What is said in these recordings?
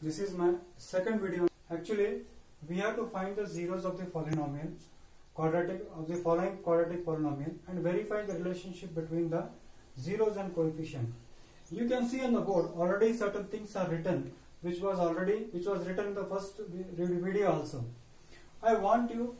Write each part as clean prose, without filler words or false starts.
This is my second video. Actually, we have to find the zeros of the polynomial, following quadratic polynomial, and verify the relationship between the zeros and coefficient. You can see on the board already certain things are written, which was written in the first video also. I want you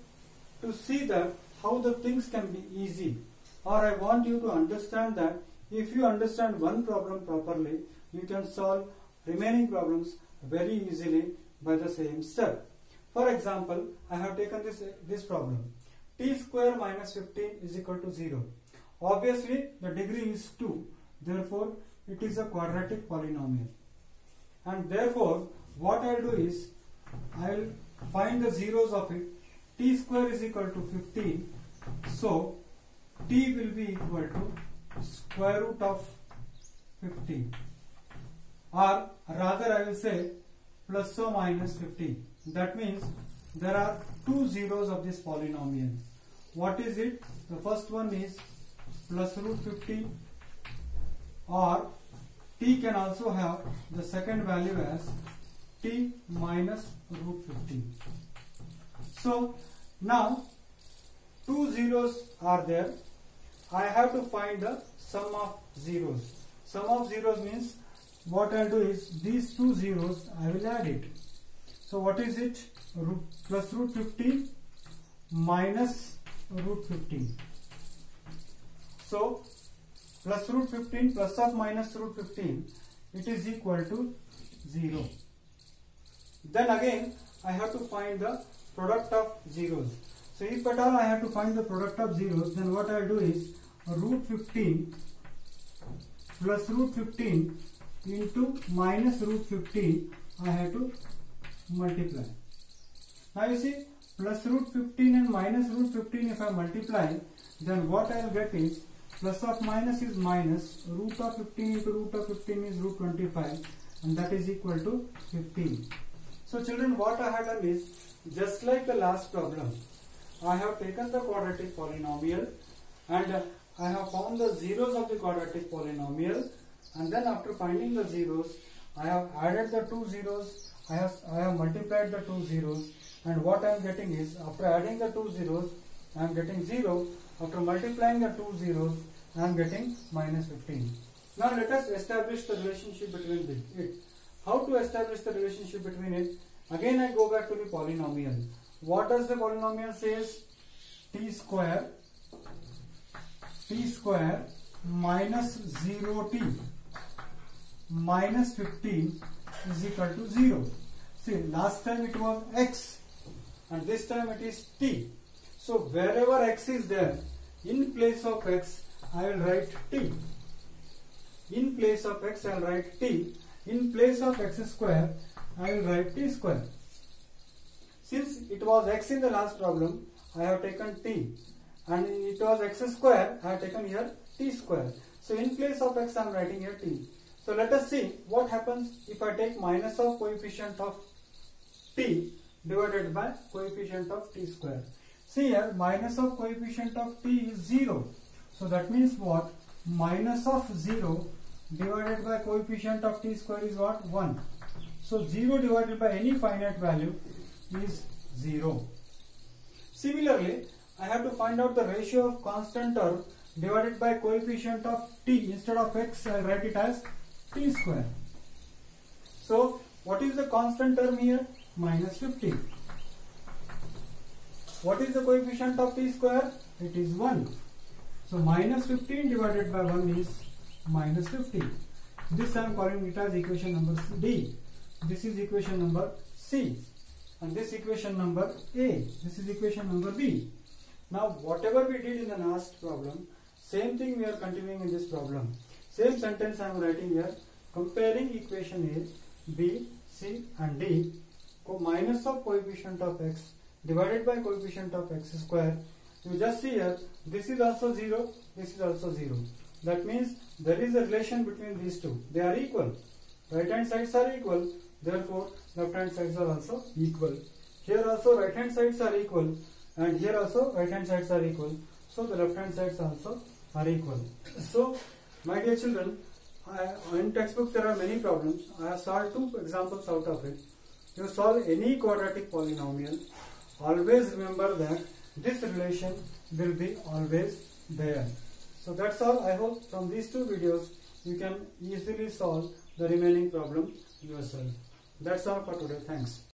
to see that how the things can be easy, or I want you to understand that if you understand one problem properly, you can solve remaining problems very easily by the same step. For example, I have taken this problem. T square minus 15 is equal to 0. Obviously, the degree is 2. Therefore, it is a quadratic polynomial. And therefore, what I will do is, I will find the zeros of it. T square is equal to 15. So, T will be equal to square root of 15. Or rather I will say plus or minus 15. That means there are two zeros of this polynomial. What is it? The first one is plus root 15, or T can also have the second value as T minus root 15. So now two zeros are there. I have to find the sum of zeros. Sum of zeros means what I will do is these two zeros I will add it. So what is it? Plus root 15 minus root 15. So plus root 15 plus of minus root 15, it is equal to 0. Then again I have to find the product of zeros. So if at all I have to find the product of zeros, then what I will do is root 15 plus root 15 into minus root 15 I have to multiply. Now you see, plus root 15 and minus root 15, if I multiply, then what I will get is plus of minus is minus, root of 15 into root of 15 is root 25, and that is equal to 15. So children, what I have done is, just like the last problem, I have taken the quadratic polynomial and I have found the zeros of the quadratic polynomial, and then after finding the zeros, I have added the two zeros, I have multiplied the two zeros, and what I am getting is, after adding the two zeros, I am getting 0. After multiplying the two zeros, I am getting minus 15. Now let us establish the relationship between it. How to establish the relationship between it? Again I go back to the polynomial. What does the polynomial says? T square minus 0t minus 15 is equal to 0. See, last time it was x and this time it is t. So wherever x is there, in place of x I will write t. In place of x I will write t. In place of x square I will write t square. Since it was x in the last problem, I have taken t, and it was x square, I have taken here t square. So in place of x I am writing here t. So let us see what happens if I take minus of coefficient of t divided by coefficient of t square. See here, minus of coefficient of t is 0. So that means what? Minus of 0 divided by coefficient of t square is what? 1. So 0 divided by any finite value is 0. Similarly, I have to find out the ratio of constant term divided by coefficient of t. Instead of x, I will write it as t square. So what is the constant term here? Minus 15. What is the coefficient of t square? It is 1. So minus 15 divided by 1 is minus 15. This I am calling it as equation number D. This is equation number C. And this equation number A. This is equation number B. Now whatever we did in the last problem, same thing we are continuing in this problem. Same sentence I am writing here. Comparing equation A, B, C and D, minus of coefficient of x divided by coefficient of x square. You just see here, this is also 0, this is also 0. That means there is a relation between these two. They are equal. Right hand sides are equal. Therefore, left hand sides are also equal. Here also right hand sides are equal, and here also right hand sides are equal. So the left hand sides also are equal. So my dear children, in textbooks there are many problems. I have solved 2 examples out of it. You solve any quadratic polynomial, always remember that this relation will be always there. So that's all. I hope from these 2 videos you can easily solve the remaining problem yourself. That's all for today. Thanks.